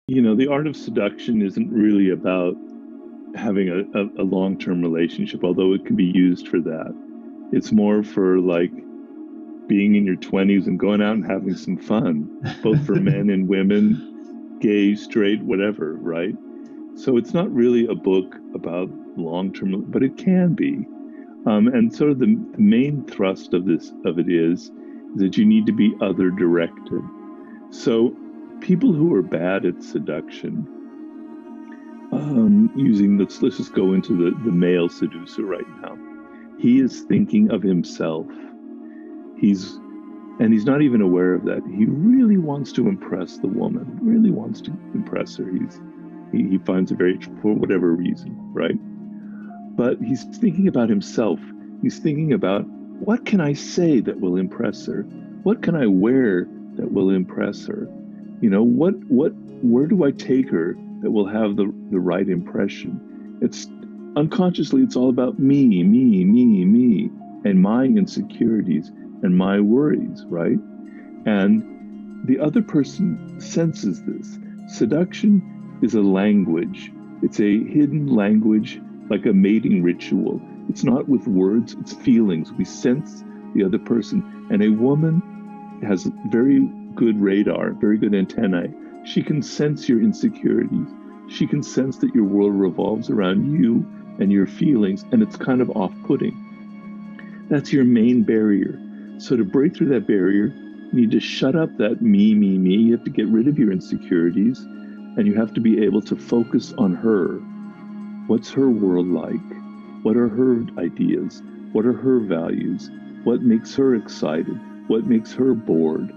The art of seduction isn't really about having a long-term relationship, although it can be used for that. It's more for like being in your 20s and going out and having some fun, both for men and women, gay, straight, whatever, right? So it's not really a book about long-term, but it can be. And sort of the main thrust of it is that you need to be other directed. So people who are bad at seduction, using let's just go into the male seducer right now. He is thinking of himself. He's and he's not even aware of that. He really wants to impress the woman, really wants to impress her. He finds it very, for whatever reason, right? But he's thinking about himself. He's thinking about, what can I say that will impress her? What can I wear that will impress her? Where do I take her that will have the right impression? It's unconsciously, it's all about me, me, me, me, and my insecurities and my worries, right? And the other person senses this. Seduction is a language. It's a hidden language, like a mating ritual. It's not with words, it's feelings. We sense the other person. And a woman has very good radar, very good antennae. She can sense your insecurities. She can sense that your world revolves around you and your feelings, and it's kind of off-putting. That's your main barrier. So to break through that barrier, you need to shut up that me, me, me. You have to get rid of your insecurities, and you have to be able to focus on her. What's her world like? What are her ideas? What are her values? What makes her excited? What makes her bored?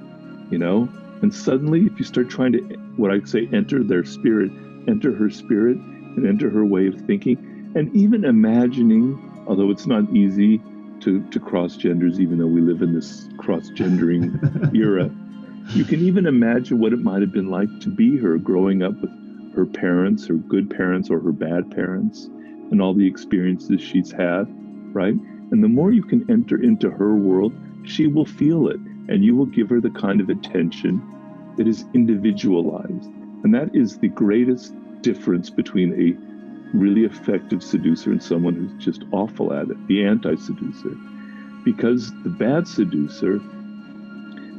And suddenly, if you start trying to, what I say, enter their spirit, enter her spirit, and enter her way of thinking, and even imagining, although it's not easy to cross genders, even though we live in this cross-gendering era, you can even imagine what it might have been like to be her growing up with her parents, her good parents or her bad parents, and all the experiences she's had, right? And the more you can enter into her world, she will feel it, and you will give her the kind of attention that is individualized. And that is the greatest difference between a really effective seducer and someone who's just awful at it, the anti-seducer. Because the bad seducer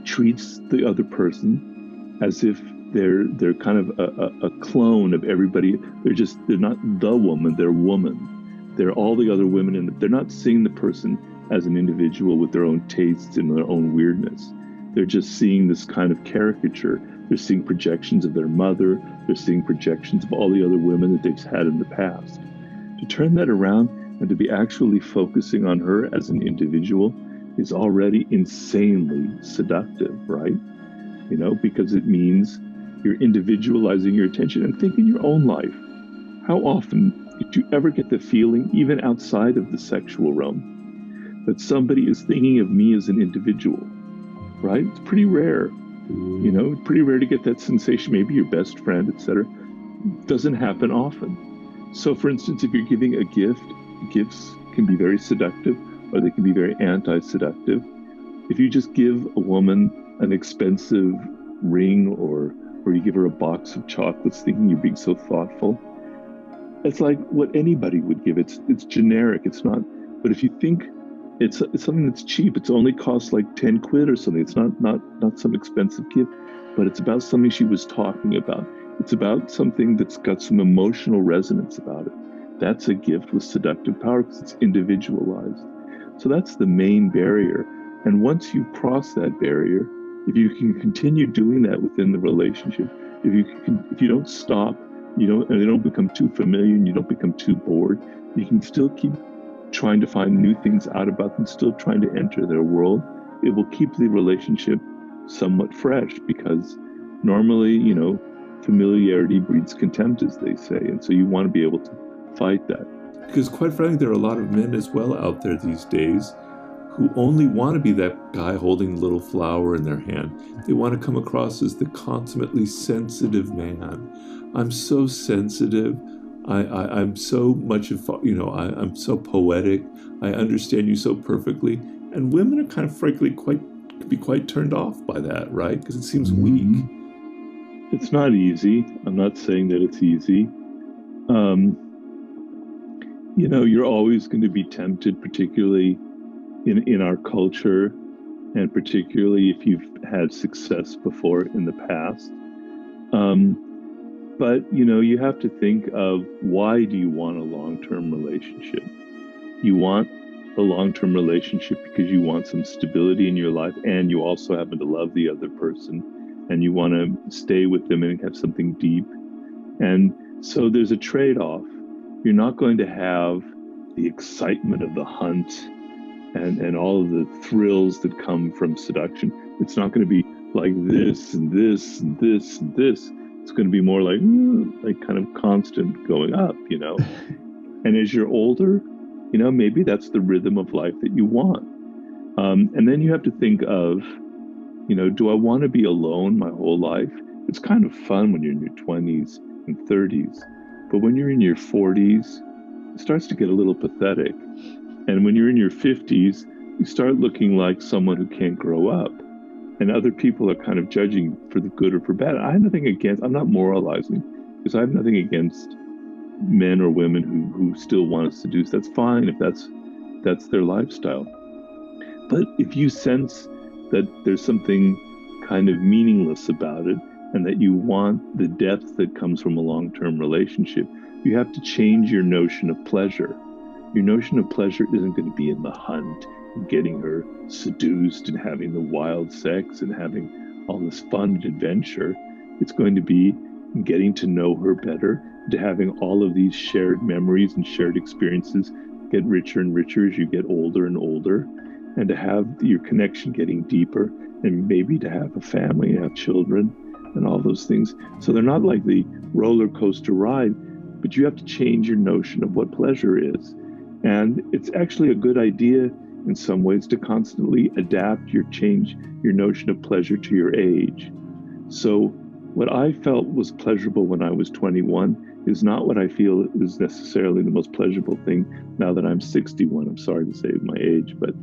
treats the other person as if they're kind of a clone of everybody. They're not the woman, they're woman. They're all the other women, and they're not seeing the person as an individual with their own tastes and their own weirdness. They're just seeing this kind of caricature. They're seeing projections of their mother. They're seeing projections of all the other women that they've had in the past. To turn that around and to be actually focusing on her as an individual is already insanely seductive, right? Because it means you're individualizing your attention. And think in your own life. How often did you ever get the feeling, even outside of the sexual realm, that somebody is thinking of me as an individual, right? It's pretty rare. It's pretty rare to get that sensation. Maybe your best friend, etc. Doesn't happen often. So, for instance, if you're giving a gift, gifts can be very seductive, or they can be very anti-seductive. If you just give a woman an expensive ring, or you give her a box of chocolates thinking you're being so thoughtful, it's like what anybody would give. It's generic. It's not. But if you think it's something that's cheap, it's only costs like 10 quid or something. It's not some expensive gift, but it's about something she was talking about. It's about something that's got some emotional resonance about it. That's a gift with seductive power because it's individualized. So that's the main barrier. And once you cross that barrier, if you can continue doing that within the relationship, if you don't stop, and they don't become too familiar, and you don't become too bored, you can still keep trying to find new things out about them, still trying to enter their world. It will keep the relationship somewhat fresh, because normally, familiarity breeds contempt, as they say. And so you want to be able to fight that. Because quite frankly, there are a lot of men as well out there these days who only want to be that guy holding the little flower in their hand. They want to come across as the consummately sensitive man. I'm so sensitive. I'm so much of, I'm so poetic. I understand you so perfectly. And women are kind of frankly could be quite turned off by that, right? Because it seems weak. It's not easy. I'm not saying that it's easy. Um, you're always going to be tempted, particularly in our culture, and particularly if you've had success before in the past. But you have to think of, why do you want a long-term relationship? You want a long-term relationship because you want some stability in your life, and you also happen to love the other person, and you want to stay with them and have something deep. And so there's a trade-off. You're not going to have the excitement of the hunt and all of the thrills that come from seduction. It's not going to be like this and this and this and this. It's going to be more like kind of constant going up. And as you're older, maybe that's the rhythm of life that you want. And then you have to think of, do I want to be alone my whole life? It's kind of fun when you're in your 20s and 30s. But when you're in your 40s, it starts to get a little pathetic. And when you're in your 50s, you start looking like someone who can't grow up. And other people are kind of judging for the good or for bad. I'm not moralizing, because I have nothing against men or women who still want to seduce. That's fine if that's their lifestyle. But if you sense that there's something kind of meaningless about it, and that you want the depth that comes from a long-term relationship, you have to change your notion of pleasure. Your notion of pleasure isn't going to be in the hunt and getting her seduced and having the wild sex and having all this fun and adventure. It's going to be getting to know her better, to having all of these shared memories and shared experiences get richer and richer as you get older and older, and to have your connection getting deeper, and maybe to have a family and have children and all those things. So they're not like the roller coaster ride, but you have to change your notion of what pleasure is. And it's actually a good idea in some ways to constantly change your notion of pleasure to your age. So what I felt was pleasurable when I was 21 is not what I feel is necessarily the most pleasurable thing now that I'm 61. I'm sorry to say my age, but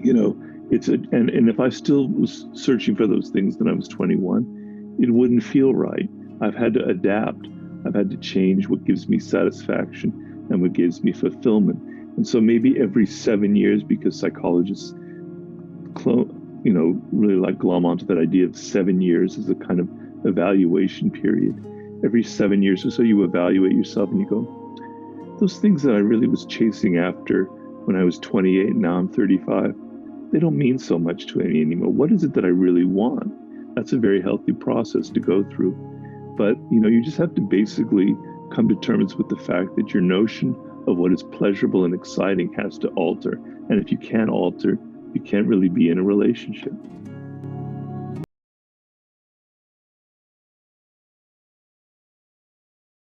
you know, and if I still was searching for those things when I was 21, it wouldn't feel right. I've had to adapt. I've had to change what gives me satisfaction and what gives me fulfillment. And so maybe every 7 years, because psychologists, really like glom onto that idea of 7 years as a kind of evaluation period. Every 7 years or so, you evaluate yourself and you go, those things that I really was chasing after when I was 28 and now I'm 35, they don't mean so much to me anymore. What is it that I really want? That's a very healthy process to go through. But, you just have to basically come to terms with the fact that your notion of what is pleasurable and exciting has to alter. And if you can't alter, you can't really be in a relationship.